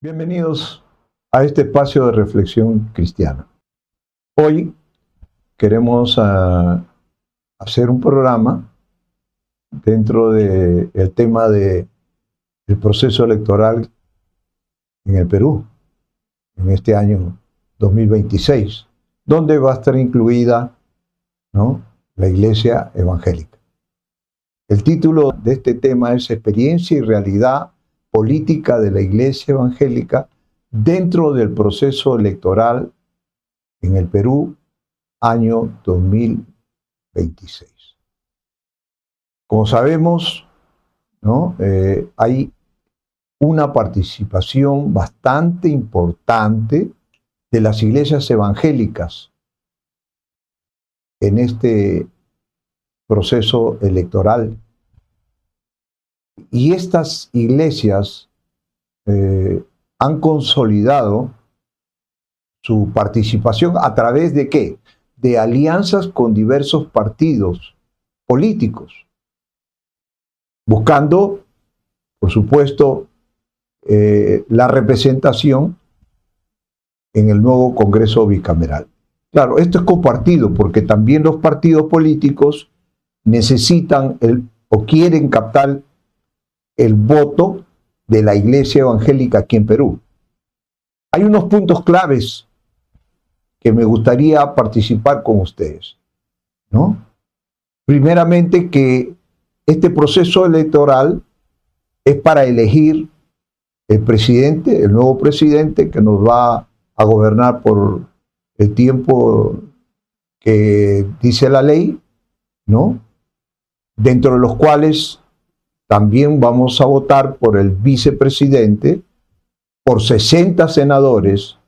Bienvenidos a este espacio de reflexión cristiana. Hoy queremos hacer un programa dentro del tema del proceso electoral en el Perú, en este año 2026, donde va a estar incluida, ¿no?, la Iglesia Evangélica. El título de este tema es Experiencia y realidad política de la Iglesia Evangélica dentro del proceso electoral en el Perú, año 2026. Como sabemos, ¿no?, hay una participación bastante importante de las iglesias evangélicas en este proceso electoral. Y estas iglesias han consolidado su participación a través de ¿qué? De alianzas con diversos partidos políticos, buscando, por supuesto, la representación en el nuevo Congreso bicameral. Claro, esto es compartido porque también los partidos políticos necesitan o quieren captar el voto de la Iglesia Evangélica aquí en Perú. Hay unos puntos claves que me gustaría participar con ustedes, ¿no? Primeramente, que este proceso electoral es para elegir el presidente, el nuevo presidente que nos va a gobernar por el tiempo que dice la ley, ¿no?, dentro de los cuales también vamos a votar por el vicepresidente, por 60 senadores,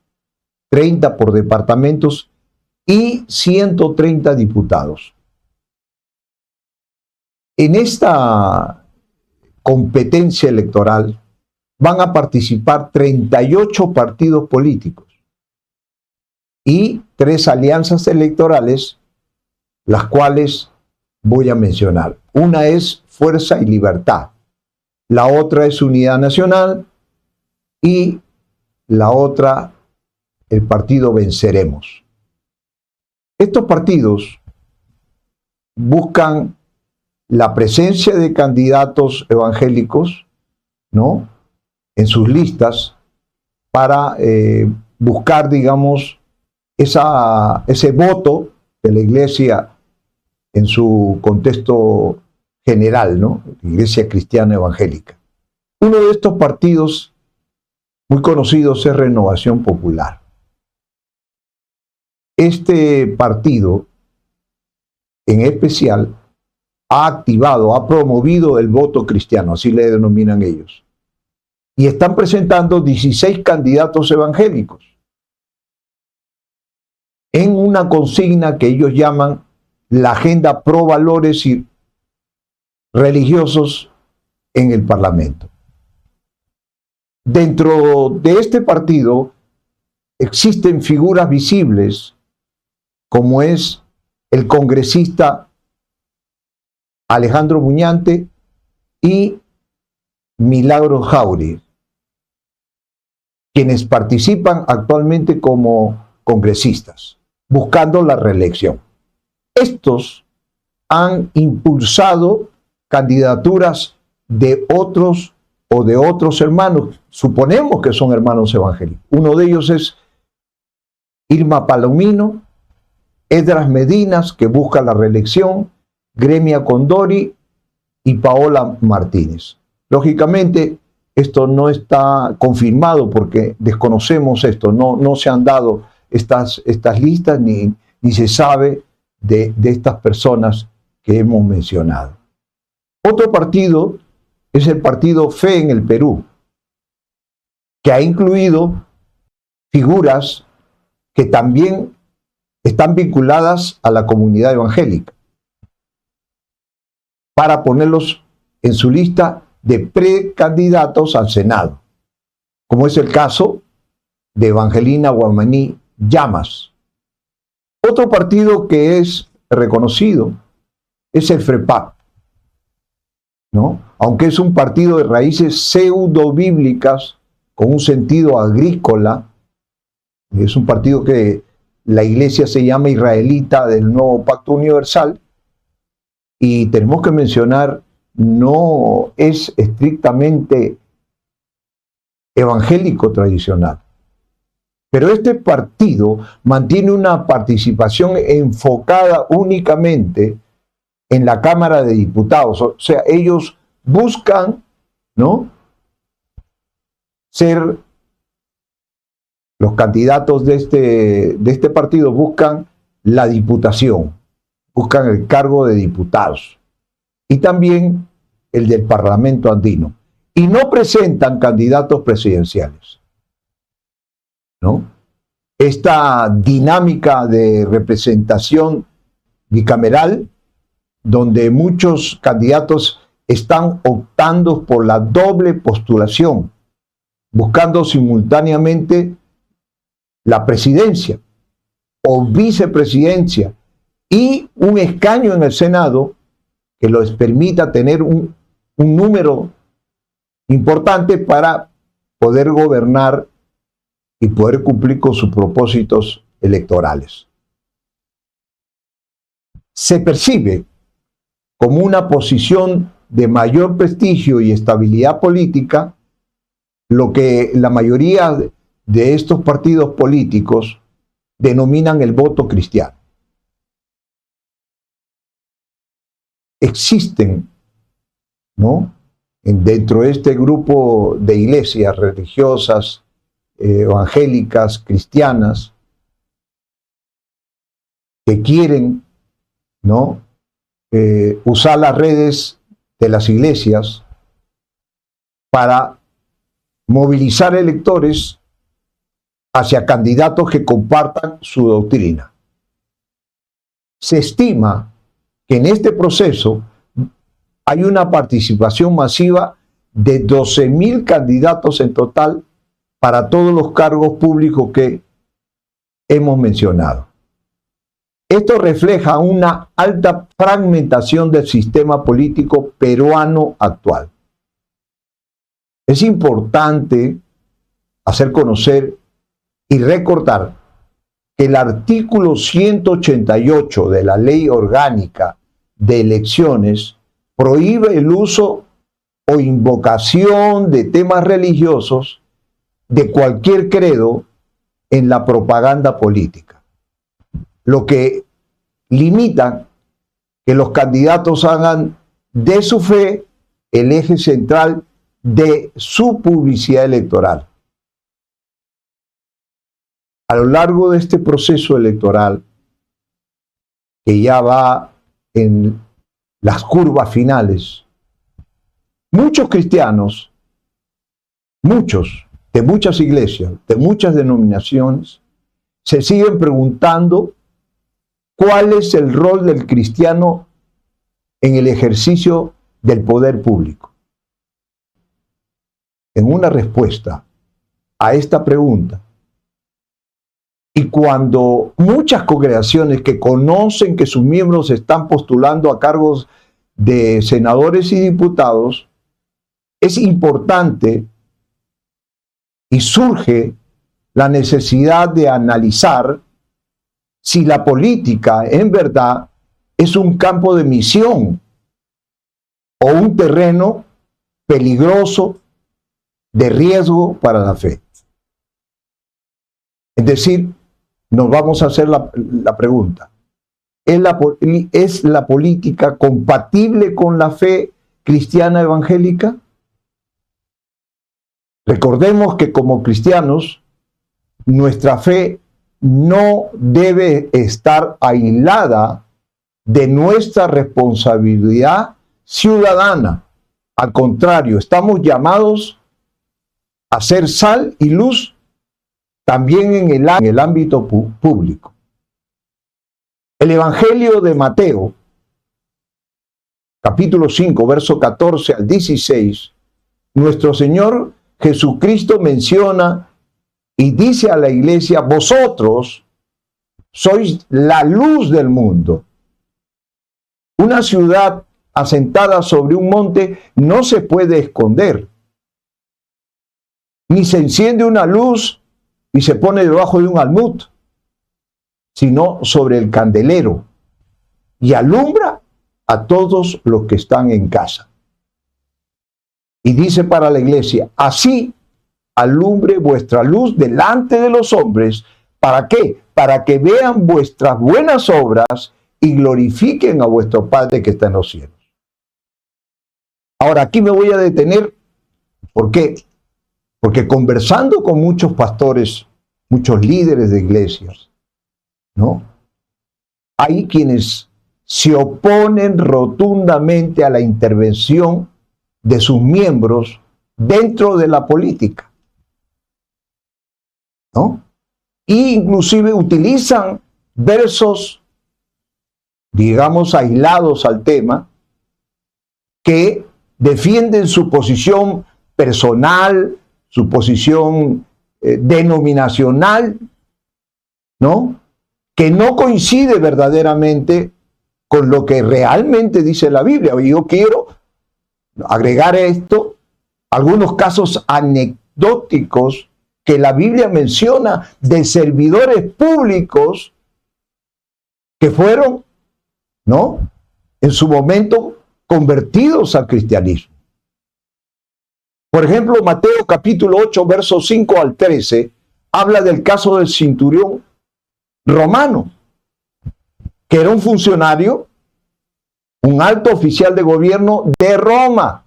30 por departamentos y 130 diputados. En esta competencia electoral van a participar 38 partidos políticos y 3 alianzas electorales, las cuales voy a mencionar. Una es Fuerza y Libertad, la otra es Unidad Nacional y la otra, el partido Venceremos. Estos partidos buscan la presencia de candidatos evangélicos, ¿no?, en sus listas para buscar, digamos, ese voto de la Iglesia en su contexto general, ¿no?, Iglesia Cristiana Evangélica. Uno de estos partidos muy conocidos es Renovación Popular. Este partido, en especial, ha promovido el voto cristiano, así le denominan ellos. Y están presentando 16 candidatos evangélicos en una consigna que ellos llaman la agenda pro valores y religiosos en el Parlamento. Dentro de este partido existen figuras visibles, como es el congresista Alejandro Muñante y Milagros Jáuregui, quienes participan actualmente como congresistas, buscando la reelección. Estos han impulsado candidaturas de otros hermanos, suponemos que son hermanos evangélicos. Uno de ellos es Irma Palomino, Esdras Medinas, que busca la reelección, Gremia Condori y Paola Martínez. Lógicamente, esto no está confirmado porque desconocemos esto, no se han dado estas listas ni se sabe de estas personas que hemos mencionado. Otro partido es el partido Fe en el Perú, que ha incluido figuras que también están vinculadas a la comunidad evangélica, para ponerlos en su lista de precandidatos al Senado, como es el caso de Evangelina Guamaní Llamas. Otro partido que es reconocido es el FREPAP, ¿no?, aunque es un partido de raíces pseudo-bíblicas, con un sentido agrícola. Es un partido que la iglesia se llama israelita del Nuevo Pacto Universal, y tenemos que mencionar, no es estrictamente evangélico tradicional. Pero este partido mantiene una participación enfocada únicamente en la Cámara de Diputados. O sea, ellos buscan, ¿no?, ser los candidatos de este partido, buscan la diputación, buscan el cargo de diputados y también el del Parlamento andino. Y no presentan candidatos presidenciales, ¿no? Esta dinámica de representación bicameral, donde muchos candidatos están optando por la doble postulación, buscando simultáneamente la presidencia o vicepresidencia y un escaño en el Senado que les permita tener un número importante para poder gobernar y poder cumplir con sus propósitos electorales. Se percibe como una posición de mayor prestigio y estabilidad política lo que la mayoría de estos partidos políticos denominan el voto cristiano. Existen, ¿no?, dentro de este grupo de iglesias religiosas, evangélicas, cristianas, que quieren, ¿no?, usar las redes de las iglesias para movilizar electores hacia candidatos que compartan su doctrina. Se estima que en este proceso hay una participación masiva de 12.000 candidatos en total para todos los cargos públicos que hemos mencionado. Esto refleja una alta fragmentación del sistema político peruano actual. Es importante hacer conocer y recordar que el artículo 188 de la Ley Orgánica de Elecciones prohíbe el uso o invocación de temas religiosos de cualquier credo en la propaganda política, lo que limita que los candidatos hagan de su fe el eje central de su publicidad electoral. A lo largo de este proceso electoral, que ya va en las curvas finales, muchos cristianos, muchos, de muchas iglesias, de muchas denominaciones, se siguen preguntando cuál es el rol del cristiano en el ejercicio del poder público. En una respuesta a esta pregunta, y cuando muchas congregaciones que conocen que sus miembros están postulando a cargos de senadores y diputados, es importante y surge la necesidad de analizar si la política en verdad es un campo de misión o un terreno peligroso de riesgo para la fe. Es decir, nos vamos a hacer la pregunta: ¿es la política compatible con la fe cristiana evangélica? Recordemos que como cristianos, nuestra fe no debe estar aislada de nuestra responsabilidad ciudadana. Al contrario, estamos llamados a ser sal y luz también en el ámbito público. El Evangelio de Mateo, capítulo 5, verso 14 al 16, nuestro Señor Jesucristo menciona y dice a la iglesia: vosotros sois la luz del mundo. Una ciudad asentada sobre un monte no se puede esconder, ni se enciende una luz y se pone debajo de un almud, sino sobre el candelero, y alumbra a todos los que están en casa. Y dice para la iglesia: así alumbre vuestra luz delante de los hombres. ¿Para qué? Para que vean vuestras buenas obras y glorifiquen a vuestro Padre que está en los cielos. Ahora, aquí me voy a detener. ¿Por qué? Porque conversando con muchos pastores, muchos líderes de iglesias, ¿no? Hay quienes se oponen rotundamente a la intervención de sus miembros dentro de la política, ¿no? Y inclusive utilizan versos, digamos, aislados al tema, que defienden su posición personal, su posición denominacional, ¿no? Que no coincide verdaderamente con lo que realmente dice la Biblia. Y yo quiero agregar a esto algunos casos anecdóticos que la Biblia menciona de servidores públicos que fueron, ¿no?, en su momento convertidos al cristianismo. Por ejemplo, Mateo capítulo 8, versos 5 al 13, habla del caso del centurión romano, que era un funcionario, un alto oficial de gobierno de Roma.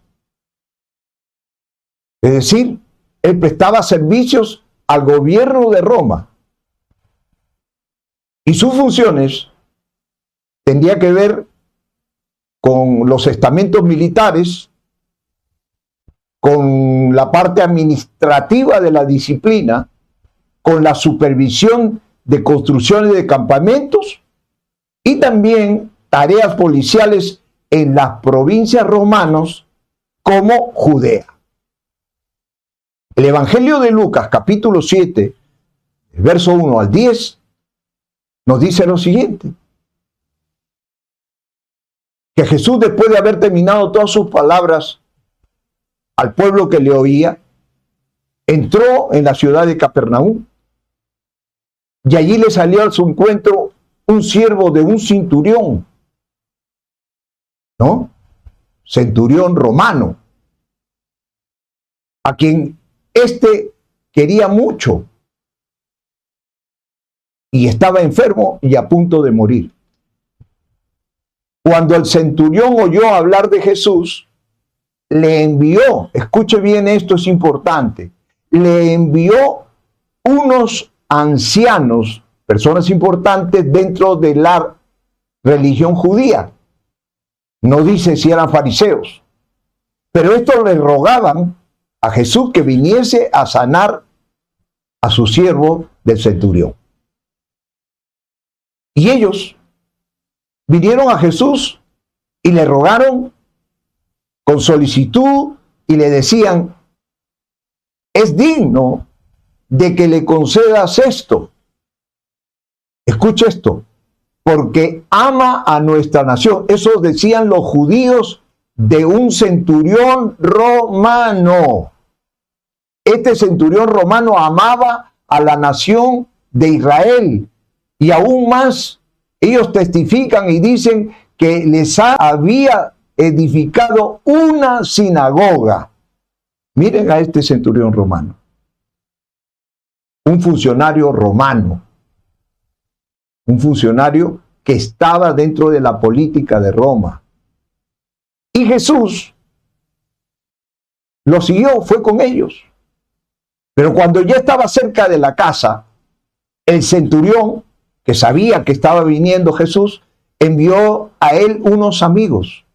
Es decir, él prestaba servicios al gobierno de Roma. Y sus funciones tendrían que ver con los estamentos militares, con la parte administrativa de la disciplina, con la supervisión de construcciones de campamentos y también tareas policiales en las provincias romanas como Judea. El Evangelio de Lucas, capítulo 7, verso 1 al 10, nos dice lo siguiente: que Jesús, después de haber terminado todas sus palabras al pueblo que le oía, entró en la ciudad de Capernaum, y allí le salió a su encuentro un siervo de un centurión, ¿no? Centurión romano, a quien éste quería mucho y estaba enfermo y a punto de morir. Cuando el centurión oyó hablar de Jesús, le envió, escuche bien, esto es importante, le envió unos ancianos, personas importantes dentro de la religión judía. No dice si eran fariseos, pero estos le rogaban a Jesús que viniese a sanar a su siervo del centurión. Y ellos vinieron a Jesús y le rogaron con solicitud y le decían: es digno de que le concedas esto. Escucha esto: porque ama a nuestra nación. Eso decían los judíos de un centurión romano. Este centurión romano amaba a la nación de Israel, y aún más, ellos testifican y dicen que les había edificado una sinagoga. Miren a este centurión romano, un funcionario romano, un funcionario que estaba dentro de la política de Roma. Y Jesús lo siguió, fue con ellos. Pero cuando ya estaba cerca de la casa, el centurión, que sabía que estaba viniendo Jesús, envió a él unos amigos,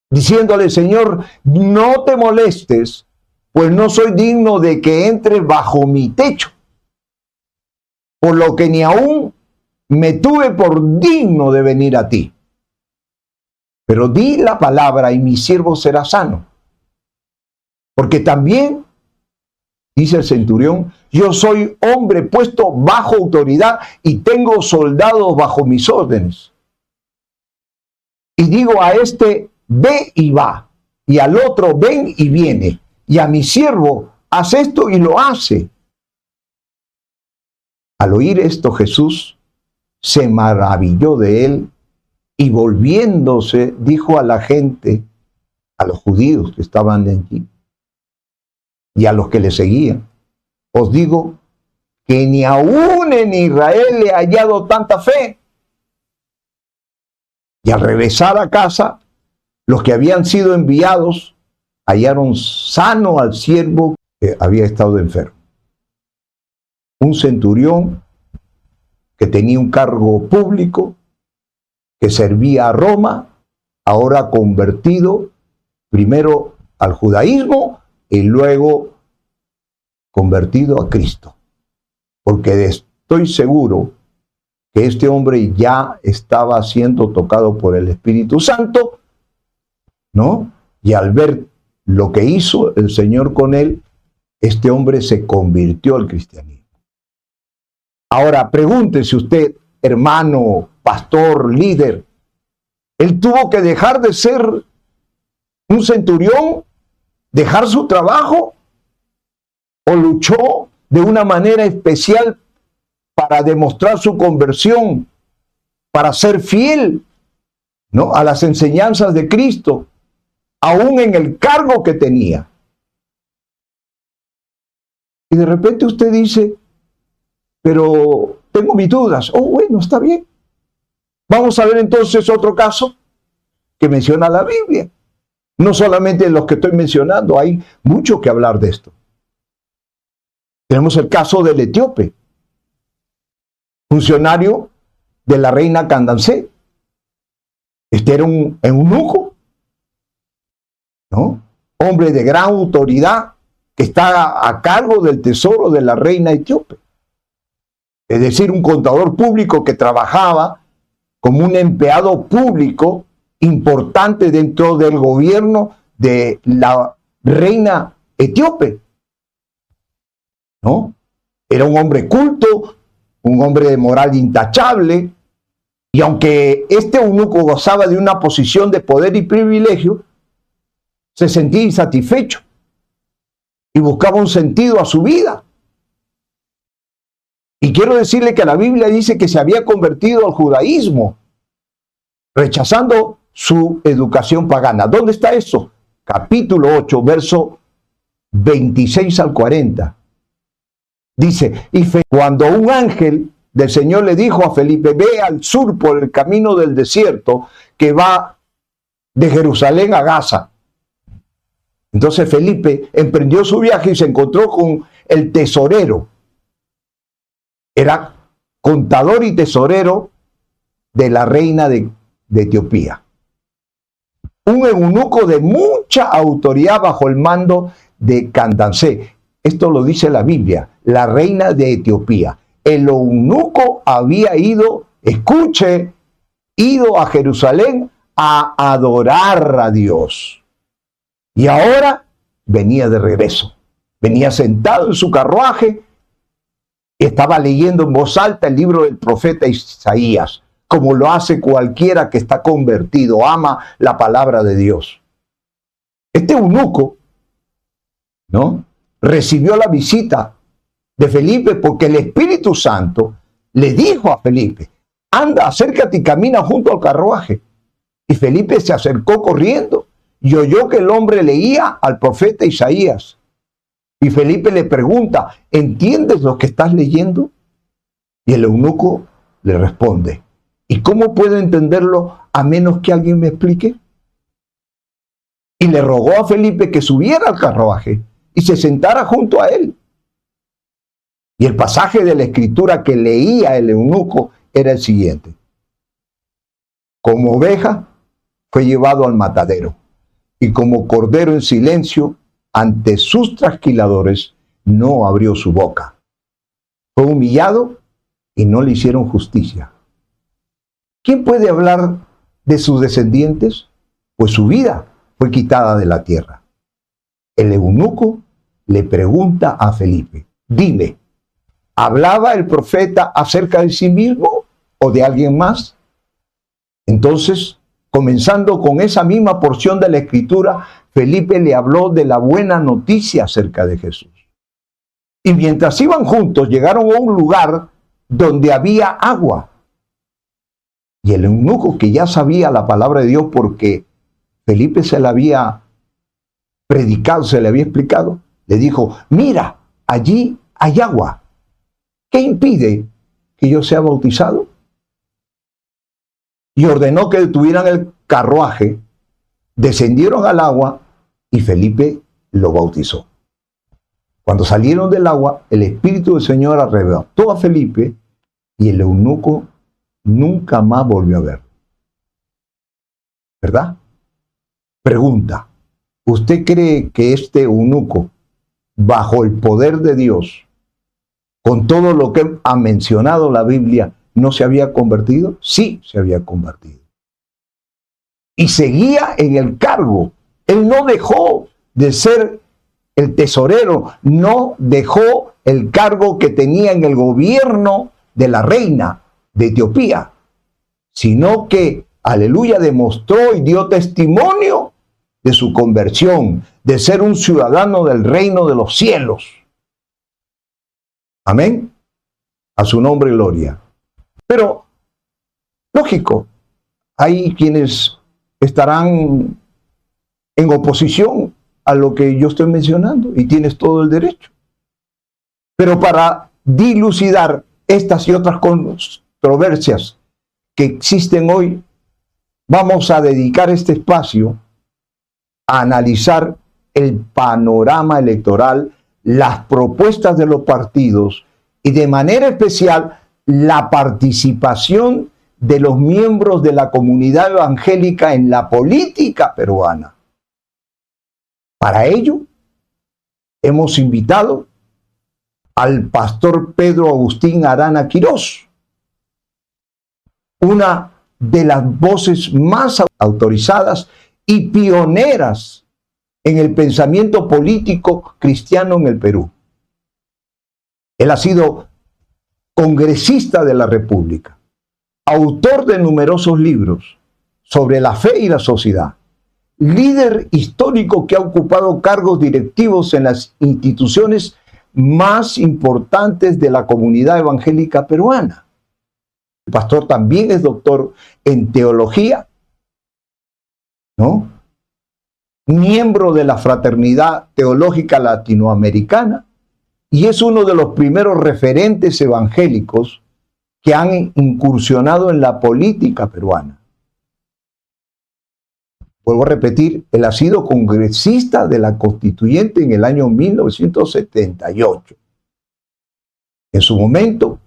diciéndole: Señor, no te molestes, pues no soy digno de que entres bajo mi techo, por lo que ni aún me tuve por digno de venir a ti. Pero di la palabra y mi siervo será sano. Porque también, dice el centurión, yo soy hombre puesto bajo autoridad y tengo soldados bajo mis órdenes. Y digo a este: ve y va, y al otro: ven y viene, y a mi siervo: haz esto y lo hace. Al oír esto, Jesús se maravilló de él y volviéndose dijo a la gente, a los judíos que estaban allí y a los que le seguían, os digo que ni aún en Israel he hallado tanta fe. Y al regresar a casa, los que habían sido enviados hallaron sano al siervo que había estado enfermo. Un centurión que tenía un cargo público, que servía a Roma, ahora convertido primero al judaísmo y luego convertido a Cristo. Porque estoy seguro que este hombre ya estaba siendo tocado por el Espíritu Santo, ¿no? Y al ver lo que hizo el Señor con él, este hombre se convirtió al cristianismo. Ahora, pregúntese usted, hermano, pastor, líder, ¿él tuvo que dejar de ser un centurión, dejar su trabajo, o luchó de una manera especial para demostrar su conversión, para ser fiel, ¿no?, a las enseñanzas de Cristo, aún en el cargo que tenía? Y de repente usted dice, pero tengo mis dudas. Oh, bueno, está bien. Vamos a ver entonces otro caso que menciona la Biblia. No solamente los que estoy mencionando, hay mucho que hablar de esto. Tenemos el caso del etíope, funcionario de la reina Candace. Este era un eunuco, ¿no? Hombre de gran autoridad que está a cargo del tesoro de la reina etíope. Es decir, un contador público que trabajaba como un empleado público importante dentro del gobierno de la reina etíope, ¿no? Era un hombre culto, un hombre de moral intachable, y aunque este eunuco gozaba de una posición de poder y privilegio, se sentía insatisfecho y buscaba un sentido a su vida. Y quiero decirle que la Biblia dice que se había convertido al judaísmo, rechazando su educación pagana. ¿Dónde está eso? Capítulo 8, verso 26 al 40. Dice, y cuando un ángel del Señor le dijo a Felipe, ve al sur por el camino del desierto que va de Jerusalén a Gaza. Entonces Felipe emprendió su viaje y se encontró con el tesorero. Era contador y tesorero de la reina de Etiopía. Un eunuco de mucha autoridad bajo el mando de Candace. Esto lo dice la Biblia, la reina de Etiopía. El eunuco había ido, escuche, ido a Jerusalén a adorar a Dios. Y ahora venía de regreso. Venía sentado en su carruaje y estaba leyendo en voz alta el libro del profeta Isaías, como lo hace cualquiera que está convertido, ama la palabra de Dios. Este eunuco, ¿no?, recibió la visita de Felipe porque el Espíritu Santo le dijo a Felipe, anda, acércate y camina junto al carruaje. Y Felipe se acercó corriendo y oyó que el hombre leía al profeta Isaías. Y Felipe le pregunta, ¿entiendes lo que estás leyendo? Y el eunuco le responde, ¿y cómo puedo entenderlo a menos que alguien me explique? Y le rogó a Felipe que subiera al carruaje y se sentara junto a él. Y el pasaje de la escritura que leía el eunuco era el siguiente. Como oveja fue llevado al matadero, y como cordero en silencio ante sus trasquiladores no abrió su boca. Fue humillado y no le hicieron justicia. ¿Quién puede hablar de sus descendientes? Pues su vida fue quitada de la tierra. El eunuco le pregunta a Felipe, dime, ¿hablaba el profeta acerca de sí mismo o de alguien más? Entonces, comenzando con esa misma porción de la escritura, Felipe le habló de la buena noticia acerca de Jesús. Y mientras iban juntos, llegaron a un lugar donde había agua. Y el eunuco, que ya sabía la palabra de Dios porque Felipe se la había predicado, se le había explicado, le dijo: mira, allí hay agua. ¿Qué impide que yo sea bautizado? Y ordenó que detuvieran el carruaje, descendieron al agua y Felipe lo bautizó. Cuando salieron del agua, el Espíritu del Señor arrebató a Felipe y el eunuco nunca más volvió a verlo. ¿Verdad? Pregunta: ¿usted cree que este eunuco, bajo el poder de Dios, con todo lo que ha mencionado la Biblia, no se había convertido? Sí, se había convertido. Y seguía en el cargo. Él no dejó de ser el tesorero, no dejó el cargo que tenía en el gobierno de la reina de Etiopía, sino que, aleluya, demostró y dio testimonio de su conversión, de ser un ciudadano del reino de los cielos. Amén. A su nombre gloria. Pero, lógico, hay quienes estarán en oposición a lo que yo estoy mencionando, y tienes todo el derecho. Pero para dilucidar estas y otras controversias que existen hoy, vamos a dedicar este espacio a analizar el panorama electoral, las propuestas de los partidos y de manera especial la participación de los miembros de la comunidad evangélica en la política peruana. Para ello, hemos invitado al pastor Pedro Agustín Arana Quirós, una de las voces más autorizadas y pioneras en el pensamiento político cristiano en el Perú. Él ha sido congresista de la República, autor de numerosos libros sobre la fe y la sociedad, líder histórico que ha ocupado cargos directivos en las instituciones más importantes de la comunidad evangélica peruana. El pastor también es doctor en teología, ¿no? Miembro de la Fraternidad Teológica Latinoamericana, y es uno de los primeros referentes evangélicos que han incursionado en la política peruana. Vuelvo a repetir, él ha sido congresista de la Constituyente en el año 1978. En su momento,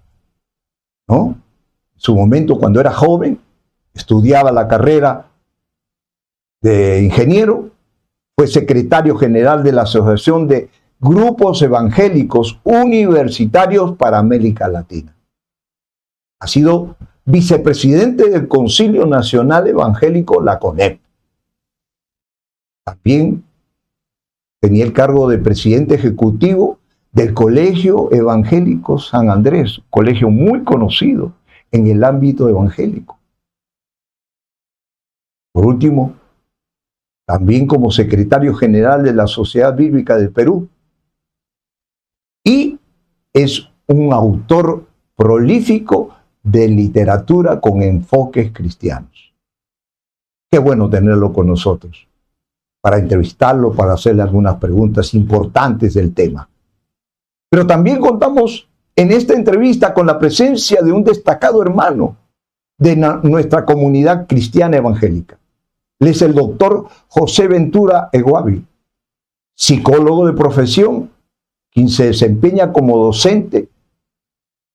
¿no? En su momento, cuando era joven, estudiaba la carrera de ingeniero, fue secretario general de la Asociación de Grupos Evangélicos Universitarios para América Latina. Ha sido vicepresidente del Concilio Nacional Evangélico, la CONEP. También tenía el cargo de presidente ejecutivo del Colegio Evangélico San Andrés, colegio muy conocido en el ámbito evangélico. Por último, también como secretario general de la Sociedad Bíblica del Perú. Y es un autor prolífico de literatura con enfoques cristianos. Qué bueno tenerlo con nosotros, para entrevistarlo, para hacerle algunas preguntas importantes del tema. Pero también contamos en esta entrevista con la presencia de un destacado hermano de nuestra comunidad cristiana evangélica. Él es el doctor José Ventura Eguavi, psicólogo de profesión, quien se desempeña como docente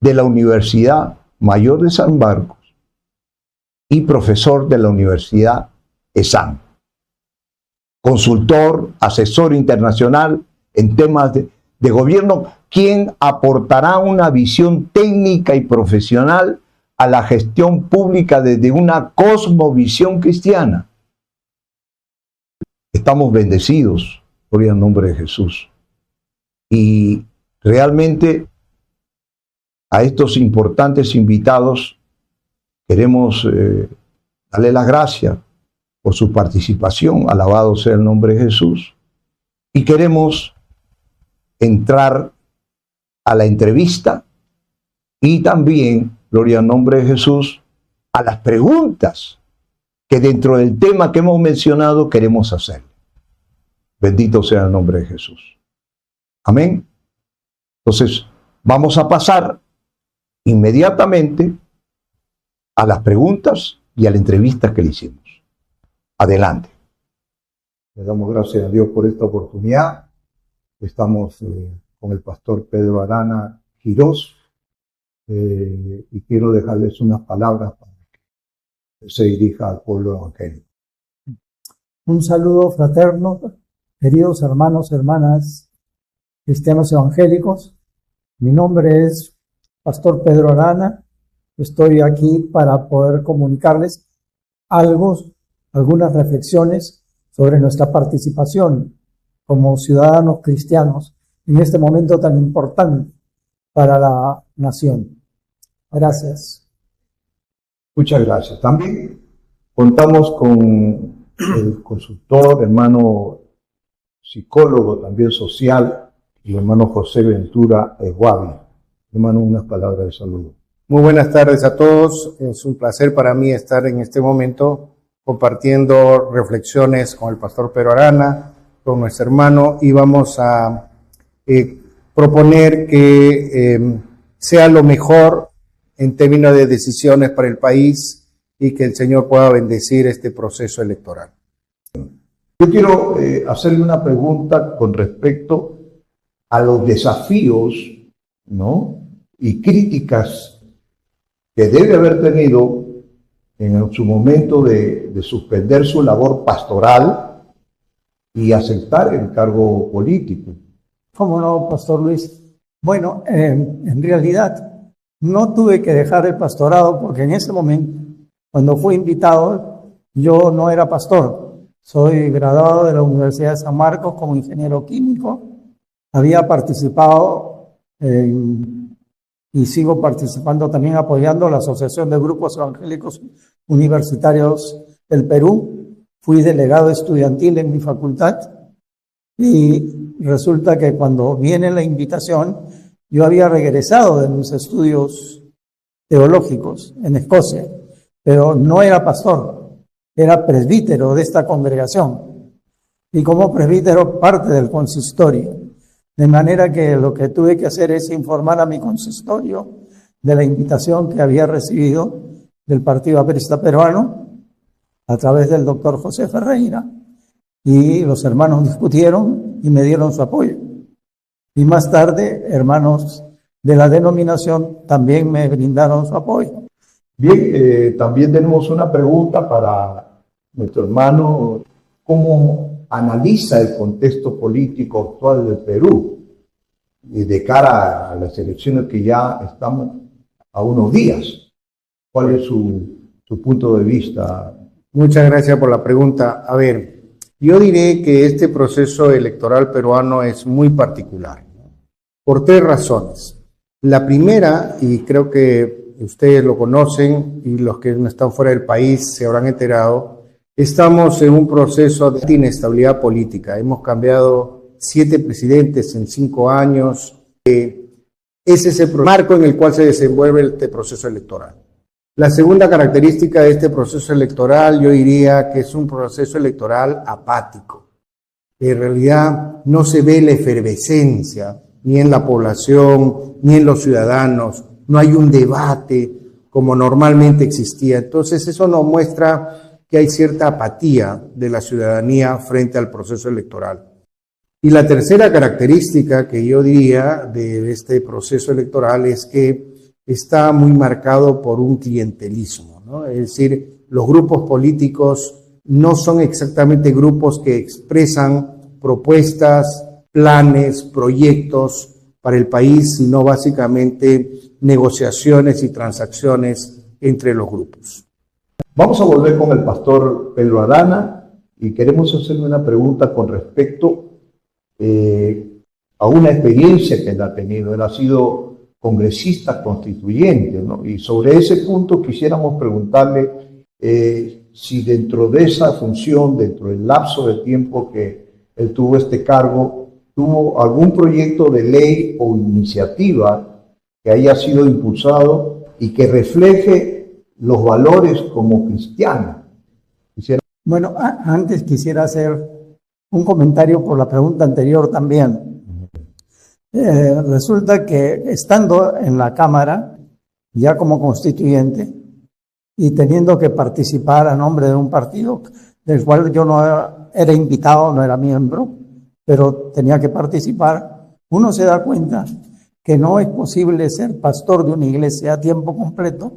de la Universidad Mayor de San Marcos y profesor de la Universidad ESAN. Consultor, asesor internacional en temas de gobierno, quien aportará una visión técnica y profesional a la gestión pública desde una cosmovisión cristiana. Estamos bendecidos, gloria al nombre de Jesús. Y realmente a estos importantes invitados queremos darle las gracias por su participación, alabado sea el nombre de Jesús, y queremos entrar a la entrevista y también, gloria al nombre de Jesús, a las preguntas que dentro del tema que hemos mencionado queremos hacer. Bendito sea el nombre de Jesús. Amén. Entonces, vamos a pasar inmediatamente a las preguntas y a la entrevista que le hicimos. Adelante. Le damos gracias a Dios por esta oportunidad. Estamos con el pastor Pedro Arana Quirós y quiero dejarles unas palabras para que se dirija al pueblo evangélico. Un saludo fraterno, queridos hermanos, hermanas, cristianos evangélicos. Mi nombre es Pastor Pedro Arana. Estoy aquí para poder comunicarles algunas reflexiones sobre nuestra participación como ciudadanos cristianos en este momento tan importante para la nación. Gracias. Muchas gracias. También contamos con el consultor, hermano psicólogo, también social, el hermano José Ventura Guavi. Hermano, unas palabras de saludo. Muy buenas tardes a todos. Es un placer para mí estar en este momento compartiendo reflexiones con el pastor Pedro Arana, con nuestro hermano, y vamos a proponer que sea lo mejor en términos de decisiones para el país y que el Señor pueda bendecir este proceso electoral. Yo quiero hacerle una pregunta con respecto a los desafíos, ¿no?, y críticas que debe haber tenido en su momento de suspender su labor pastoral y aceptar el cargo político. ¿Cómo no, Pastor Luis? Bueno, en realidad no tuve que dejar el pastorado porque en ese momento, cuando fui invitado, yo no era pastor. Soy graduado de la Universidad de San Marcos como ingeniero químico. Había participado y sigo participando también apoyando la Asociación de Grupos Evangélicos Universitarios del Perú. Fui delegado estudiantil en mi facultad y resulta que cuando viene la invitación, yo había regresado de mis estudios teológicos en Escocia, pero no era pastor, era presbítero de esta congregación y como presbítero parte del consistorio. De manera que lo que tuve que hacer es informar a mi consistorio de la invitación que había recibido del Partido Aprista Peruano a través del doctor José Ferreira. Y los hermanos discutieron y me dieron su apoyo. Y más tarde, hermanos de la denominación también me brindaron su apoyo. Bien, también tenemos una pregunta para nuestro hermano. ¿Cómo analiza el contexto político actual del Perú y de cara a las elecciones que ya estamos a unos días? ¿Cuál es su punto de vista? Muchas gracias por la pregunta. A ver, yo diré que este proceso electoral peruano es muy particular, ¿no?, por tres razones. La primera, y creo que ustedes lo conocen y los que no están fuera del país se habrán enterado, estamos en un proceso de inestabilidad política. Hemos cambiado 7 presidentes en 5 años. Ese es el marco en el cual se desenvuelve este proceso electoral. La segunda característica de este proceso electoral, yo diría que es un proceso electoral apático. En realidad no se ve la efervescencia ni en la población, ni en los ciudadanos. No hay un debate como normalmente existía. Entonces eso nos muestra que hay cierta apatía de la ciudadanía frente al proceso electoral. Y la tercera característica que yo diría de este proceso electoral es que está muy marcado por un clientelismo, ¿no? Es decir, los grupos políticos no son exactamente grupos que expresan propuestas, planes, proyectos para el país, sino básicamente negociaciones y transacciones entre los grupos. Vamos a volver con el pastor Pedro Arana y queremos hacerle una pregunta con respecto a una experiencia que él ha tenido. Él ha sido congresista constituyente, ¿no? Y sobre ese punto quisiéramos preguntarle si dentro de esa función, dentro del lapso de tiempo que él tuvo este cargo, tuvo algún proyecto de ley o iniciativa que haya sido impulsado y que refleje los valores como cristiano. Bueno, antes quisiera hacer un comentario por la pregunta anterior también. Resulta que estando en la Cámara, ya como constituyente, y teniendo que participar a nombre de un partido del cual yo no era invitado, no era miembro, pero tenía que participar, uno se da cuenta que no es posible ser pastor de una iglesia a tiempo completo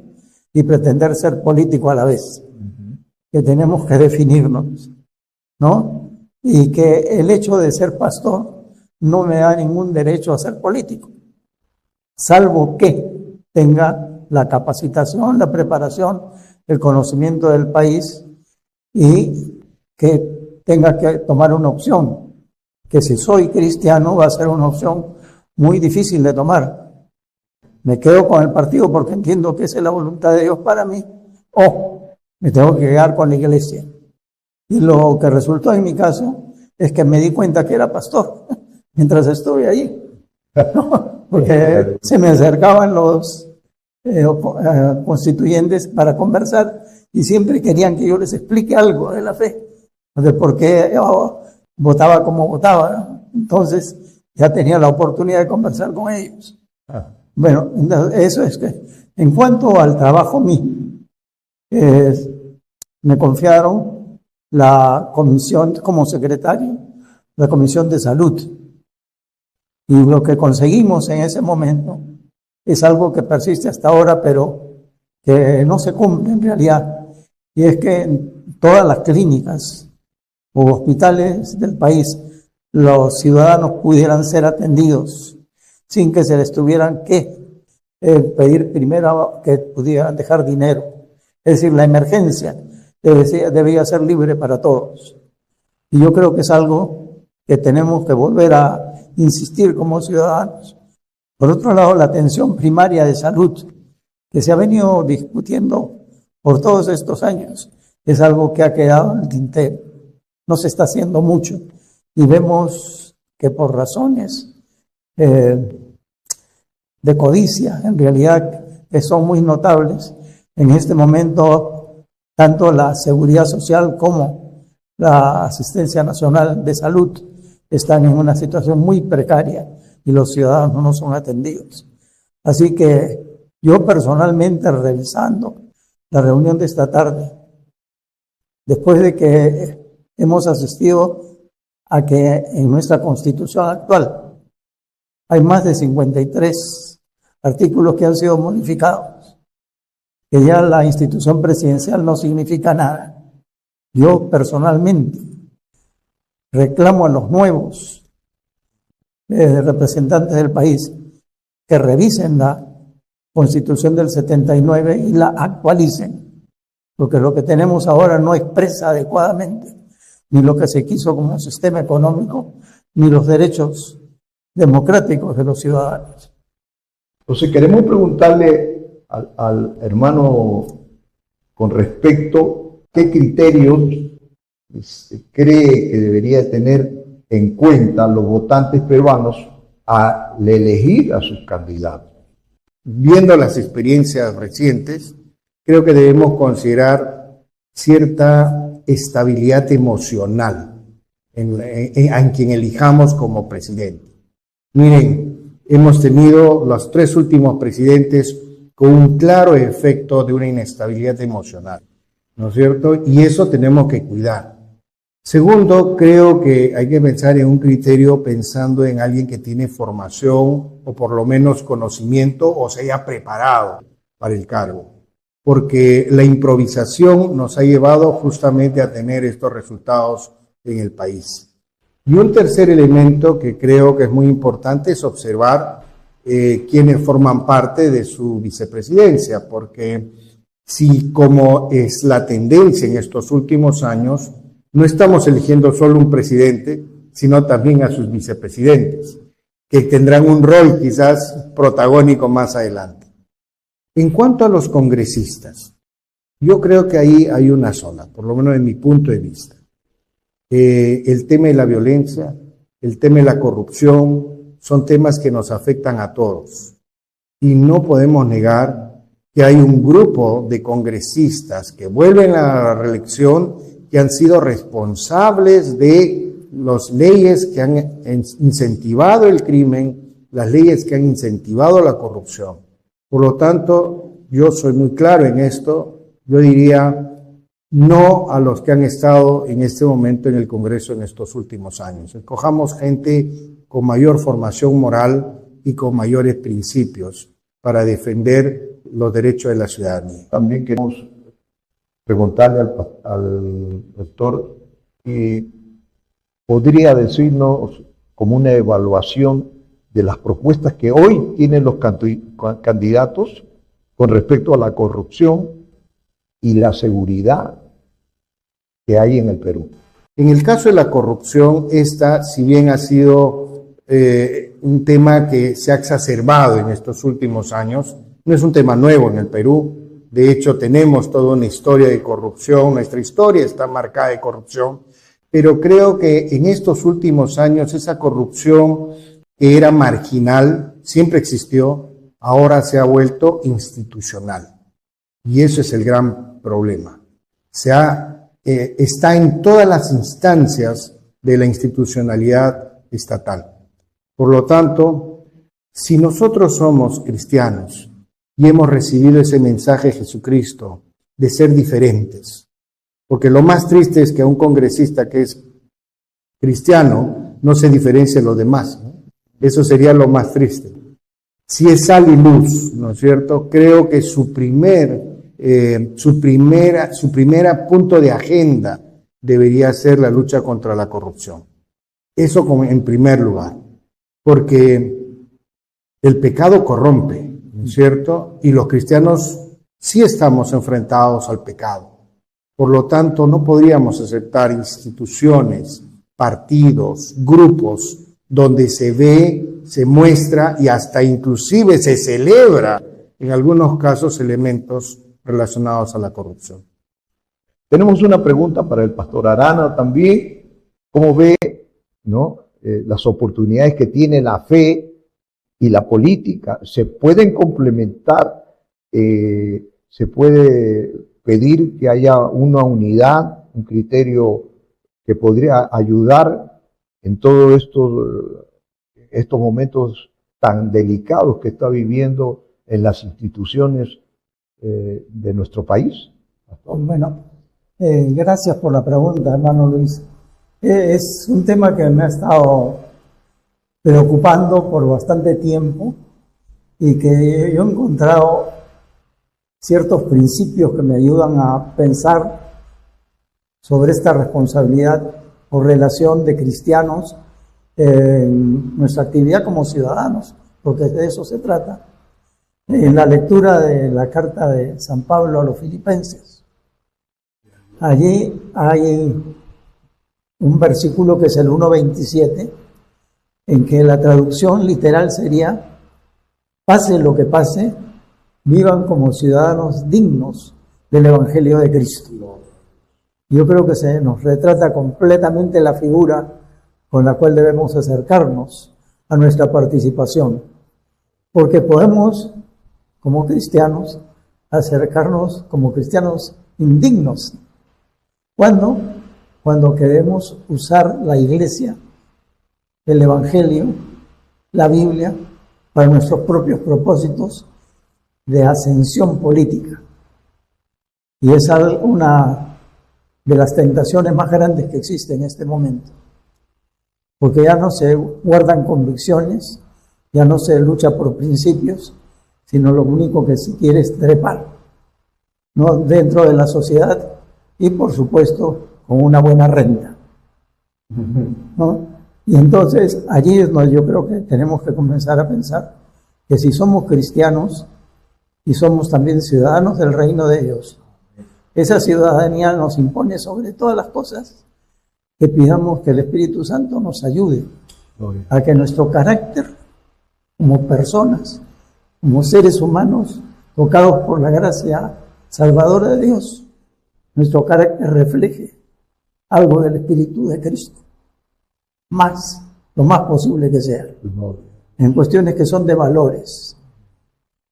y pretender ser político a la vez. Que tenemos que definirnos, ¿no? Y que el hecho de ser pastor no me da ningún derecho a ser político, salvo que tenga la capacitación, la preparación, el conocimiento del país y que tenga que tomar una opción, que si soy cristiano va a ser una opción muy difícil de tomar. Me quedo con el partido porque entiendo que esa es la voluntad de Dios para mí, o me tengo que quedar con la iglesia. Y lo que resultó en mi caso es que me di cuenta que era pastor mientras estuve allí, ¿no? Porque se me acercaban los constituyentes para conversar y siempre querían que yo les explique algo de la fe, de por qué yo votaba como votaba, ¿no? Entonces ya tenía la oportunidad de conversar con ellos. Bueno, eso es que en cuanto al trabajo mismo, me confiaron la comisión como secretario, la comisión de salud. Y lo que conseguimos en ese momento es algo que persiste hasta ahora, pero que no se cumple en realidad. Y es que en todas las clínicas o hospitales del país, los ciudadanos pudieran ser atendidos sin que se les tuvieran que pedir primero que pudieran dejar dinero. Es decir, la emergencia debía ser libre para todos. Y yo creo que es algo que tenemos que volver a insistir como ciudadanos. Por otro lado, la atención primaria de salud, que se ha venido discutiendo por todos estos años, es algo que ha quedado en el tintero. No se está haciendo mucho. Y vemos que por razones de codicia, en realidad, que son muy notables, en este momento, tanto la seguridad social como la asistencia nacional de salud están en una situación muy precaria y los ciudadanos no son atendidos. Así que yo personalmente, revisando la reunión de esta tarde, después de que hemos asistido a que en nuestra Constitución actual hay más de 53 artículos que han sido modificados, que ya la institución presidencial no significa nada. Yo personalmente reclamo a los nuevos representantes del país que revisen la Constitución del 79 y la actualicen, porque lo que tenemos ahora no expresa adecuadamente ni lo que se quiso como sistema económico, ni los derechos democráticos de los ciudadanos. Entonces queremos preguntarle al hermano con respecto qué criterios cree que debería tener en cuenta los votantes peruanos al elegir a sus candidatos. Viendo las experiencias recientes, creo que debemos considerar cierta estabilidad emocional en quien elijamos como presidente. Miren, hemos tenido los 3 últimos presidentes con un claro efecto de una inestabilidad emocional, ¿no es cierto? Y eso tenemos que cuidar. Segundo, creo que hay que pensar en un criterio pensando en alguien que tiene formación o por lo menos conocimiento o se haya preparado para el cargo, porque la improvisación nos ha llevado justamente a tener estos resultados en el país. Y un tercer elemento que creo que es muy importante es observar quienes forman parte de su vicepresidencia, porque si como es la tendencia en estos últimos años, no estamos eligiendo solo un presidente, sino también a sus vicepresidentes, que tendrán un rol quizás protagónico más adelante. En cuanto a los congresistas, yo creo que ahí hay una sola, por lo menos en mi punto de vista. El tema de la violencia, el tema de la corrupción, son temas que nos afectan a todos. Y no podemos negar que hay un grupo de congresistas que vuelven a la reelección que han sido responsables de las leyes que han incentivado el crimen, las leyes que han incentivado la corrupción. Por lo tanto, yo soy muy claro en esto. Yo diría no a los que han estado en este momento en el Congreso en estos últimos años. Escojamos gente con mayor formación moral y con mayores principios para defender los derechos de la ciudadanía. También queremos preguntarle al doctor y podría decirnos como una evaluación de las propuestas que hoy tienen los candidatos con respecto a la corrupción y la seguridad que hay en el Perú. En el caso de la corrupción, esta, si bien ha sido un tema que se ha exacerbado en estos últimos años, no es un tema nuevo en el Perú. De hecho, tenemos toda una historia de corrupción, nuestra historia está marcada de corrupción, pero creo que en estos últimos años esa corrupción que era marginal, siempre existió, ahora se ha vuelto institucional. Y eso es el gran problema. Está en todas las instancias de la institucionalidad estatal. Por lo tanto, si nosotros somos cristianos y hemos recibido ese mensaje de Jesucristo de ser diferentes, porque lo más triste es que un congresista que es cristiano no se diferencia de los demás, ¿no? Eso sería lo más triste. Si es sal y luz, ¿no es cierto? Creo que su primera punto de agenda debería ser la lucha contra la corrupción. Eso como en primer lugar, porque el pecado corrompe, ¿no es cierto? Y los cristianos sí estamos enfrentados al pecado. Por lo tanto, no podríamos aceptar instituciones, partidos, grupos donde se ve, se muestra y hasta inclusive se celebra en algunos casos elementos relacionados a la corrupción. Tenemos una pregunta para el pastor Arana también. ¿Cómo ve, ¿no? Las oportunidades que tiene la fe y la política? ¿Se pueden complementar? ¿Se puede pedir que haya una unidad, un criterio que podría ayudar en todos estos momentos tan delicados que está viviendo en las instituciones de nuestro país? Bueno, gracias por la pregunta, hermano Luis. Es un tema que me ha estado preocupando por bastante tiempo y que yo he encontrado ciertos principios que me ayudan a pensar sobre esta responsabilidad o relación de cristianos en nuestra actividad como ciudadanos, porque de eso se trata. En la lectura de la carta de San Pablo a los Filipenses, allí hay un versículo que es el 1:27, en que la traducción literal sería: pase lo que pase, vivan como ciudadanos dignos del Evangelio de Cristo. Yo creo que se nos retrata completamente la figura con la cual debemos acercarnos a nuestra participación, porque podemos, como cristianos, acercarnos como cristianos indignos. ¿Cuándo? Cuando queremos usar la iglesia, el Evangelio, la Biblia, para nuestros propios propósitos de ascensión política. Y es una de las tentaciones más grandes que existen en este momento, porque ya no se guardan convicciones, ya no se lucha por principios, sino lo único que se quiere es trepar, ¿no?, dentro de la sociedad y, por supuesto, con una buena renta, ¿no? Y entonces allí es donde yo creo que tenemos que comenzar a pensar que si somos cristianos y somos también ciudadanos del reino de Dios, esa ciudadanía nos impone sobre todas las cosas que pidamos que el Espíritu Santo nos ayude a que nuestro carácter como personas, como seres humanos tocados por la gracia salvadora de Dios, nuestro carácter refleje algo del Espíritu de Cristo, más lo más posible que sea, en cuestiones que son de valores,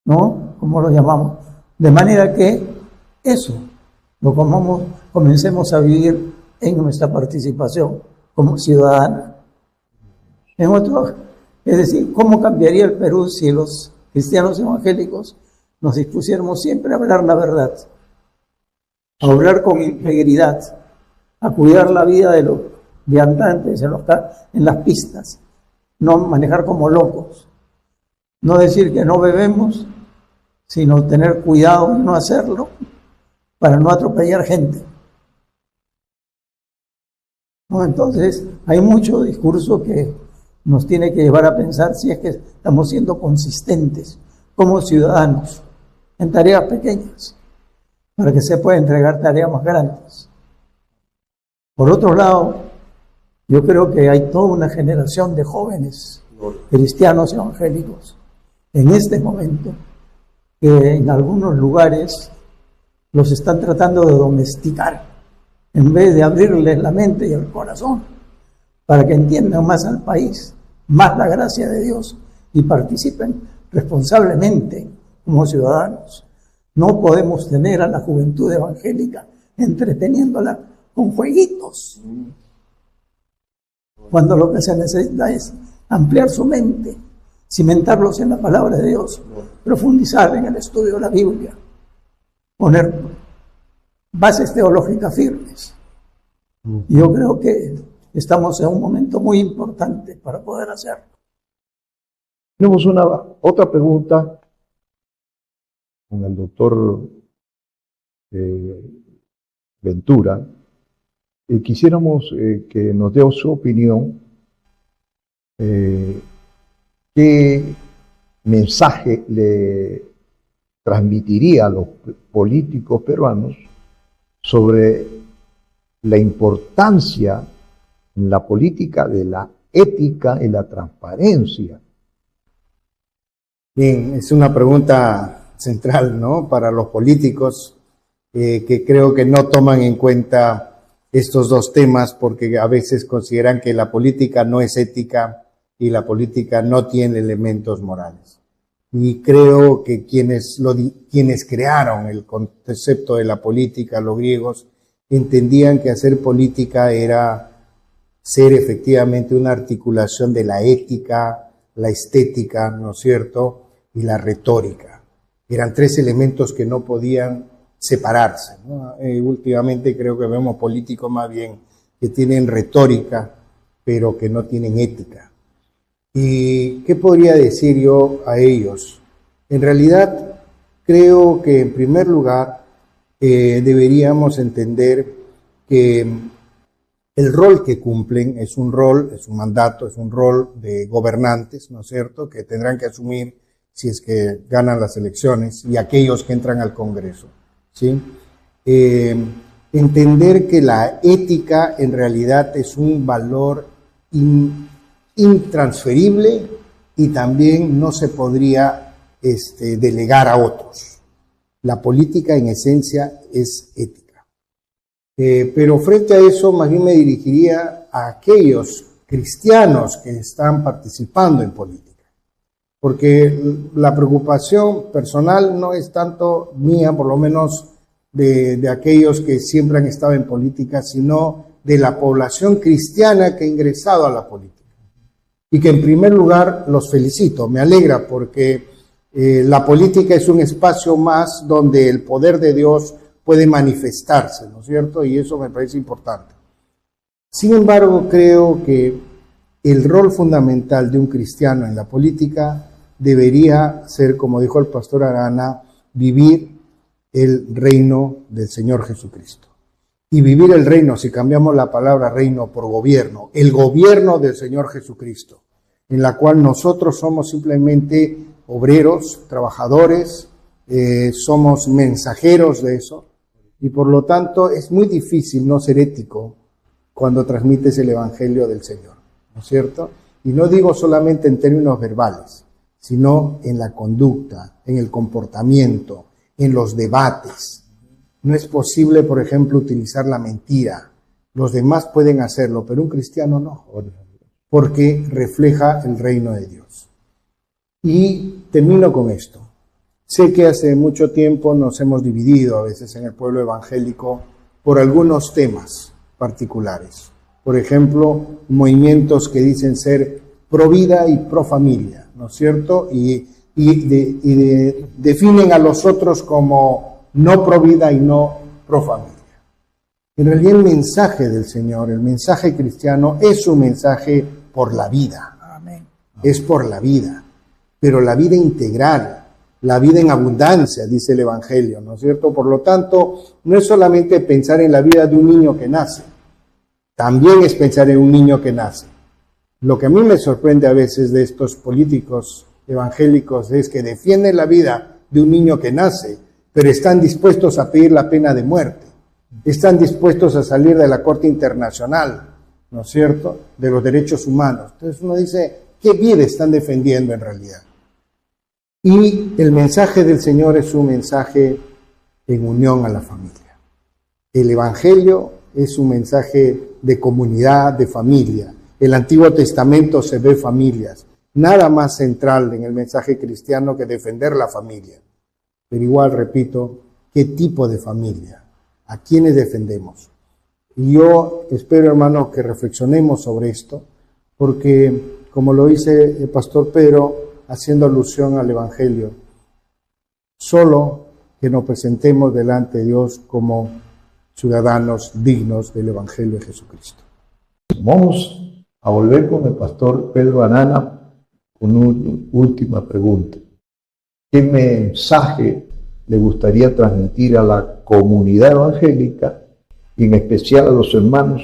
¿no? Como lo llamamos. De manera que eso lo comencemos a vivir en nuestra participación como ciudadana. Es decir, ¿cómo cambiaría el Perú si los cristianos evangélicos nos dispusiéramos siempre a hablar la verdad, a obrar con integridad, a cuidar la vida de los viandantes en las pistas, no manejar como locos, no decir que no bebemos, sino tener cuidado y no hacerlo para no atropellar gente? ¿No? Entonces, hay mucho discurso que nos tiene que llevar a pensar si es que estamos siendo consistentes como ciudadanos en tareas pequeñas, para que se pueda entregar tareas más grandes. Por otro lado, yo creo que hay toda una generación de jóvenes cristianos evangélicos en este momento que en algunos lugares los están tratando de domesticar en vez de abrirles la mente y el corazón para que entiendan más al país, más la gracia de Dios y participen responsablemente como ciudadanos. No podemos tener a la juventud evangélica entreteniéndola con jueguitos, cuando lo que se necesita es ampliar su mente, cimentarlos en la palabra de Dios, profundizar en el estudio de la Biblia, poner bases teológicas firmes. Y yo creo que estamos en un momento muy importante para poder hacerlo. Tenemos otra pregunta con el doctor Ventura. Quisiéramos que nos dé su opinión. ¿Qué mensaje le transmitiría a los políticos peruanos sobre la importancia en la política de la ética y la transparencia? Bien, es una pregunta central, ¿no?, para los políticos que creo que no toman en cuenta estos dos temas porque a veces consideran que la política no es ética y la política no tiene elementos morales. Y creo que quienes crearon el concepto de la política, los griegos, entendían que hacer política era ser efectivamente una articulación de la ética, la estética, ¿no es cierto?, y la retórica. Eran tres elementos que no podían separarse, ¿no? Últimamente creo que vemos políticos más bien que tienen retórica, pero que no tienen ética. ¿Y qué podría decir yo a ellos? En realidad, creo que en primer lugar deberíamos entender que el rol que cumplen es un rol, es un mandato, es un rol de gobernantes, ¿no es cierto?, que tendrán que asumir si es que ganan las elecciones y aquellos que entran al Congreso, ¿sí? Entender que la ética en realidad es un valor intransferible y también no se podría delegar a otros. La política en esencia es ética. Pero frente a eso, más bien me dirigiría a aquellos cristianos que están participando en política. Porque la preocupación personal no es tanto mía, por lo menos de aquellos que siempre han estado en política, sino de la población cristiana que ha ingresado a la política. Y que en primer lugar los felicito, me alegra porque la política es un espacio más donde el poder de Dios puede manifestarse, ¿no es cierto? Y eso me parece importante. Sin embargo, creo que el rol fundamental de un cristiano en la política debería ser, como dijo el pastor Arana, vivir el reino del Señor Jesucristo. Y vivir el reino, si cambiamos la palabra reino por gobierno, el gobierno del Señor Jesucristo, en la cual nosotros somos simplemente obreros, trabajadores, somos mensajeros de eso, y por lo tanto es muy difícil no ser ético cuando transmites el Evangelio del Señor, ¿no es cierto? Y no digo solamente en términos verbales, sino en la conducta, en el comportamiento, en los debates. No es posible, por ejemplo, utilizar la mentira. Los demás pueden hacerlo, pero un cristiano no. porque refleja el reino de Dios. Y termino con esto. Sé que hace mucho tiempo nos hemos dividido a veces en el pueblo evangélico por algunos temas particulares. Por ejemplo, movimientos que dicen ser pro vida y pro familia, ¿no es cierto? Y definen a los otros como no pro vida y no pro familia. En realidad el mensaje del Señor, el mensaje cristiano, es un mensaje por la vida. Amén. Es por la vida, pero la vida integral, la vida en abundancia, dice el Evangelio, ¿no es cierto? Por lo tanto, no es solamente pensar en la vida de un niño que nace, también es pensar en un niño que nace. Lo que a mí me sorprende a veces de estos políticos evangélicos es que defienden la vida de un niño que nace, pero están dispuestos a pedir la pena de muerte, están dispuestos a salir de la Corte Internacional, ¿no es cierto?, de los derechos humanos. Entonces uno dice, ¿qué vida están defendiendo en realidad? Y el mensaje del Señor es un mensaje en unión a la familia. El Evangelio es un mensaje de comunidad, de familia. El Antiguo Testamento se ve familias. Nada más central en el mensaje cristiano que defender la familia. Pero igual, repito, ¿qué tipo de familia? ¿A quiénes defendemos? Y yo espero, hermano, que reflexionemos sobre esto, porque, como lo dice el pastor Pedro, haciendo alusión al Evangelio, solo que nos presentemos delante de Dios como ciudadanos dignos del Evangelio de Jesucristo. Vamos a volver con el pastor Pedro Anana con una última pregunta. ¿Qué mensaje le gustaría transmitir a la comunidad evangélica y en especial a los hermanos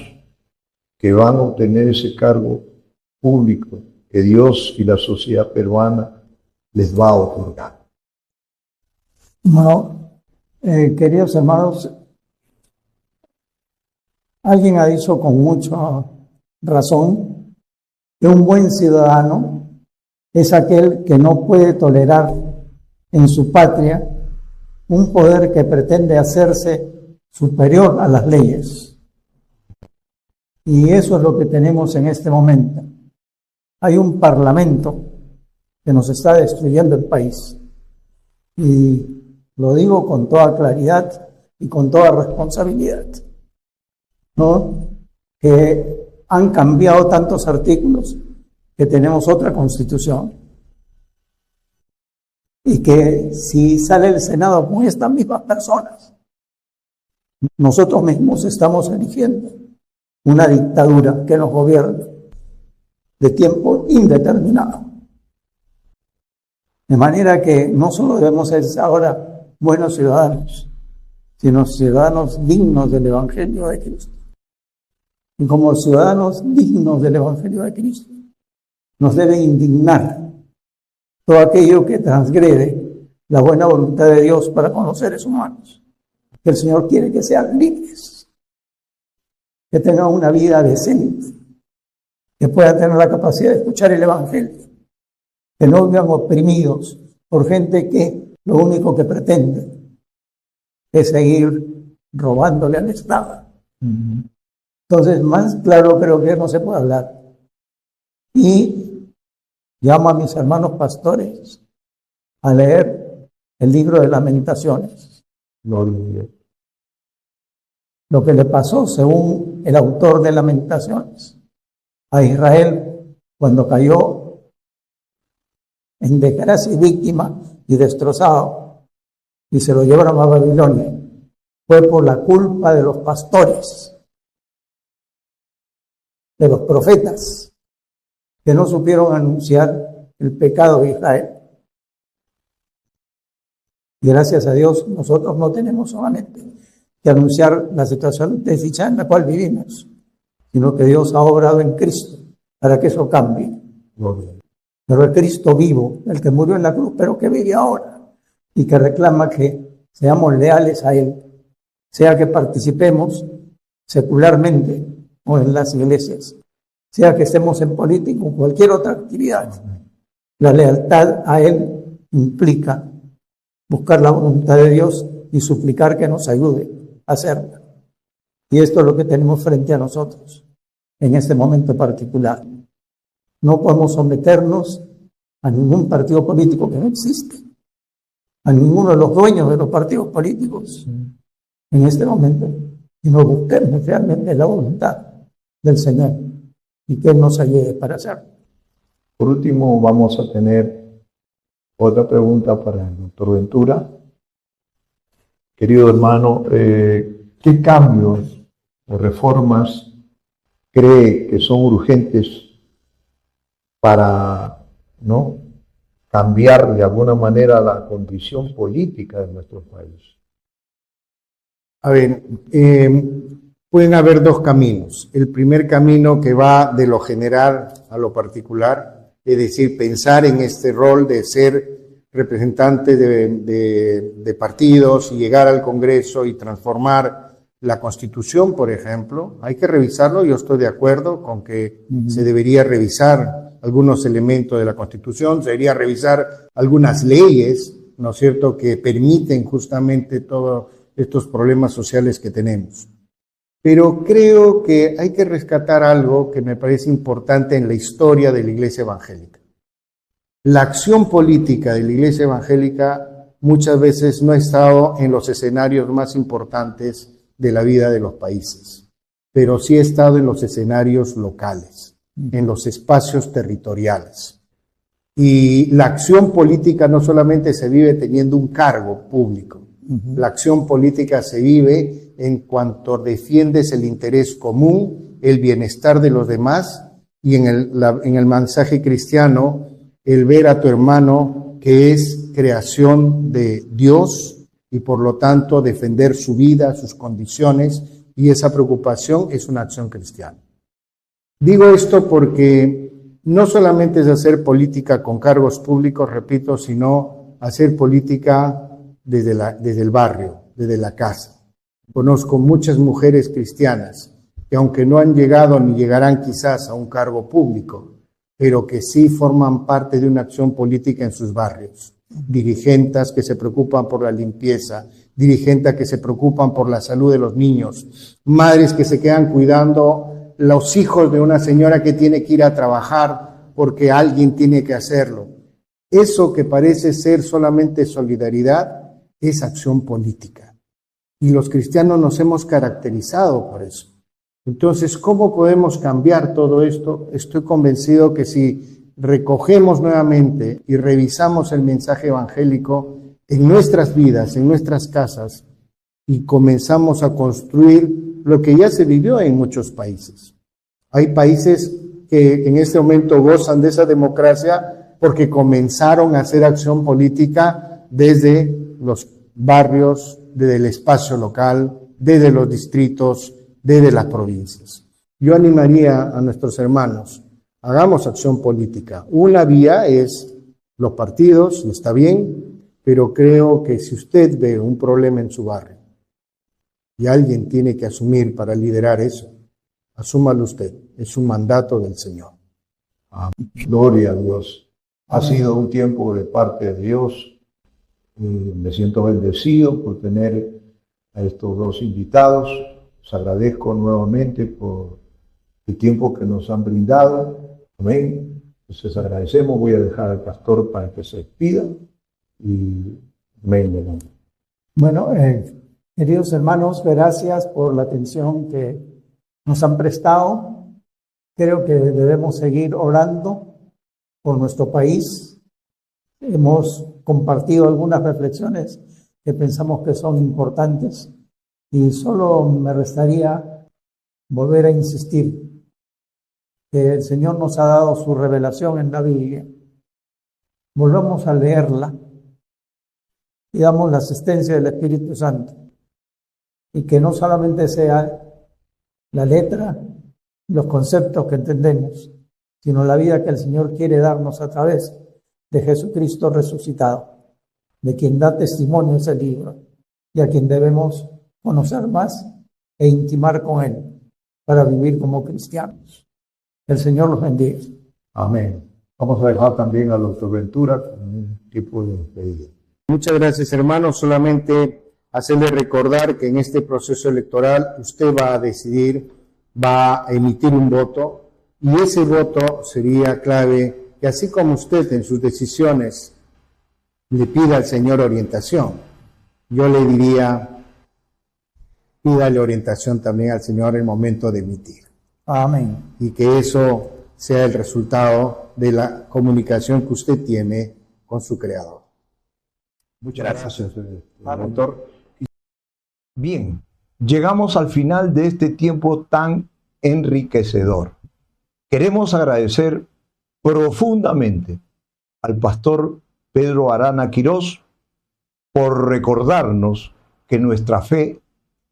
que van a obtener ese cargo público que Dios y la sociedad peruana les va a otorgar? Bueno, queridos hermanos, alguien ha dicho con mucha razón que un buen ciudadano es aquel que no puede tolerar en su patria un poder que pretende hacerse superior a las leyes. Y eso es lo que tenemos en este momento. Hay un parlamento que nos está destruyendo el país. Y lo digo con toda claridad y con toda responsabilidad, ¿no? Que han cambiado tantos artículos que tenemos otra constitución. Y que si sale el Senado con estas mismas personas, nosotros mismos estamos eligiendo una dictadura que nos gobierne de tiempo indeterminado. De manera que no solo debemos ser ahora buenos ciudadanos, sino ciudadanos dignos del Evangelio de Cristo. Y como ciudadanos dignos del Evangelio de Cristo, nos debe indignar todo aquello que transgrede la buena voluntad de Dios para con los seres humanos. Que el Señor quiere que sean libres, que tengan una vida decente, que puedan tener la capacidad de escuchar el Evangelio, que no vivan oprimidos por gente que lo único que pretende es seguir robándole al Estado. Entonces, más claro creo que no se puede hablar. Y llamo a mis hermanos pastores a leer el libro de Lamentaciones. Lo que le pasó, según el autor de Lamentaciones, a Israel cuando cayó en desgracia y víctima y destrozado y se lo llevaron a Babilonia, fue por la culpa de los pastores, de los profetas, que no supieron anunciar el pecado de Israel. Y gracias a Dios nosotros no tenemos solamente que anunciar la situación desdichada en la cual vivimos, sino que Dios ha obrado en Cristo para que eso cambie. Pero el Cristo vivo, el que murió en la cruz, pero que vive ahora y que reclama que seamos leales a Él, sea que participemos secularmente o en las iglesias, sea que estemos en política o cualquier otra actividad. La lealtad a Él implica buscar la voluntad de Dios y suplicar que nos ayude a hacerla. Y esto es lo que tenemos frente a nosotros en este momento particular. No podemos someternos a ningún partido político que no existe, a ninguno de los dueños de los partidos políticos en este momento, y nos busquemos realmente la voluntad del Señor y que Él nos ayude para hacerlo. Por último, vamos a tener otra pregunta para el doctor Ventura. Querido hermano, ¿qué cambios o reformas cree que son urgentes para cambiar de alguna manera la condición política de nuestro país? A ver, pueden haber dos caminos. El primer camino que va de lo general a lo particular, es decir, pensar en este rol de ser representante de partidos y llegar al Congreso y transformar la Constitución, por ejemplo. Hay que revisarlo, yo estoy de acuerdo con que se debería revisar algunos elementos de la Constitución, se debería revisar algunas leyes, ¿no es cierto?, que permiten justamente todos estos problemas sociales que tenemos. Pero creo que hay que rescatar algo que me parece importante en la historia de la Iglesia Evangélica. La acción política de la Iglesia Evangélica muchas veces no ha estado en los escenarios más importantes de la vida de los países, pero sí ha estado en los escenarios locales, en los espacios territoriales. Y la acción política no solamente se vive teniendo un cargo público, la acción política se vive en cuanto defiendes el interés común, el bienestar de los demás, y en el mensaje cristiano, el ver a tu hermano que es creación de Dios y por lo tanto defender su vida, sus condiciones, y esa preocupación es una acción cristiana. Digo esto porque no solamente es hacer política con cargos públicos, repito, sino hacer política desde el barrio, desde la casa. Conozco muchas mujeres cristianas que aunque no han llegado ni llegarán quizás a un cargo público, pero que sí forman parte de una acción política en sus barrios. Dirigentes que se preocupan por la limpieza, dirigentes que se preocupan por la salud de los niños, madres que se quedan cuidando los hijos de una señora que tiene que ir a trabajar porque alguien tiene que hacerlo. Eso que parece ser solamente solidaridad es acción política. Y los cristianos nos hemos caracterizado por eso. Entonces, ¿cómo podemos cambiar todo esto? Estoy convencido que si recogemos nuevamente y revisamos el mensaje evangélico en nuestras vidas, en nuestras casas, y comenzamos a construir lo que ya se vivió en muchos países. Hay países que en este momento gozan de esa democracia porque comenzaron a hacer acción política desde los barrios, desde el espacio local, desde los distritos, desde las provincias. Yo animaría a nuestros hermanos, hagamos acción política. Una vía es los partidos, y está bien, pero creo que si usted ve un problema en su barrio y alguien tiene que asumir para liderar eso, asúmalo usted, es un mandato del Señor. Gloria a Dios. Ha sido un tiempo de parte de Dios. Me siento bendecido por tener a estos dos invitados. Les agradezco nuevamente por el tiempo que nos han brindado. Amén. Entonces agradecemos. Voy a dejar al pastor para que se despida. Y amén. Bueno, queridos hermanos, gracias por la atención que nos han prestado. Creo que debemos seguir orando por nuestro país. Hemos compartido algunas reflexiones que pensamos que son importantes y solo me restaría volver a insistir que el Señor nos ha dado su revelación en la Biblia. Volvamos a leerla y damos la asistencia del Espíritu Santo, y que no solamente sea la letra, los conceptos que entendemos, sino la vida que el Señor quiere darnos a través de Jesucristo resucitado, de quien da testimonio ese libro y a quien debemos conocer más e intimar con Él para vivir como cristianos. El Señor los bendiga. Amén. Vamos a dejar también al doctor Ventura con un tipo de despedida. Muchas gracias, hermanos. Solamente hacerle recordar que en este proceso electoral usted va a decidir, va a emitir un voto, Y ese voto sería clave, que así como usted en sus decisiones le pida al Señor orientación, yo le diría, pídale orientación también al Señor en el momento de emitir. Amén. Y que eso sea el resultado de la comunicación que usted tiene con su Creador. Muchas gracias, doctor. Bien, llegamos al final de este tiempo tan enriquecedor. Queremos agradecer profundamente al pastor Pedro Arana Quirós por recordarnos que nuestra fe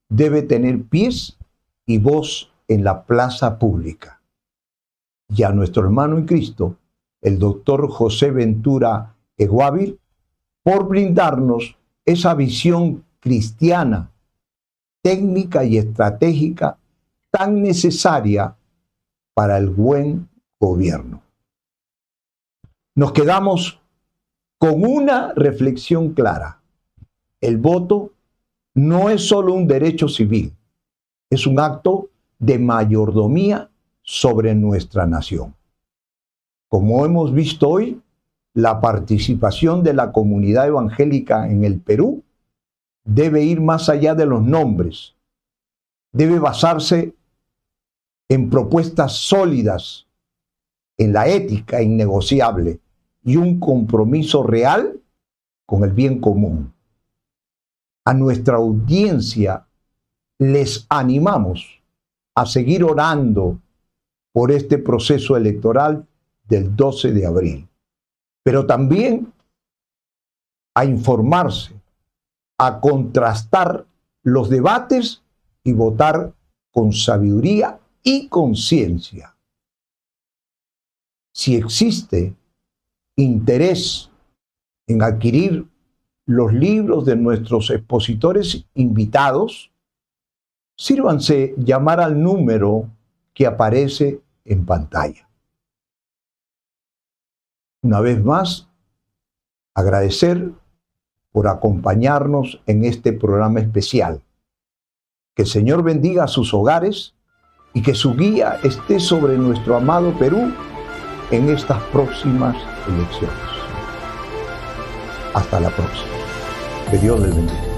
debe tener pies y voz en la plaza pública. Y a nuestro hermano en Cristo, el doctor José Ventura Eguávil, por brindarnos esa visión cristiana, técnica y estratégica tan necesaria para el buen gobierno. Nos quedamos con una reflexión clara. El voto no es solo un derecho civil, es un acto de mayordomía sobre nuestra nación. Como hemos visto hoy, la participación de la comunidad evangélica en el Perú debe ir más allá de los nombres, debe basarse en propuestas sólidas, en la ética innegociable y un compromiso real con el bien común. A nuestra audiencia les animamos a seguir orando por este proceso electoral del 12 de abril, pero también a informarse, a contrastar los debates y votar con sabiduría y conciencia. Si existe interés en adquirir los libros de nuestros expositores invitados, sírvanse llamar al número que aparece en pantalla. Una vez más, agradecer por acompañarnos en este programa especial. Que el Señor bendiga a sus hogares y que su guía esté sobre nuestro amado Perú en estas próximas elecciones. Hasta la próxima. Que Dios les bendiga.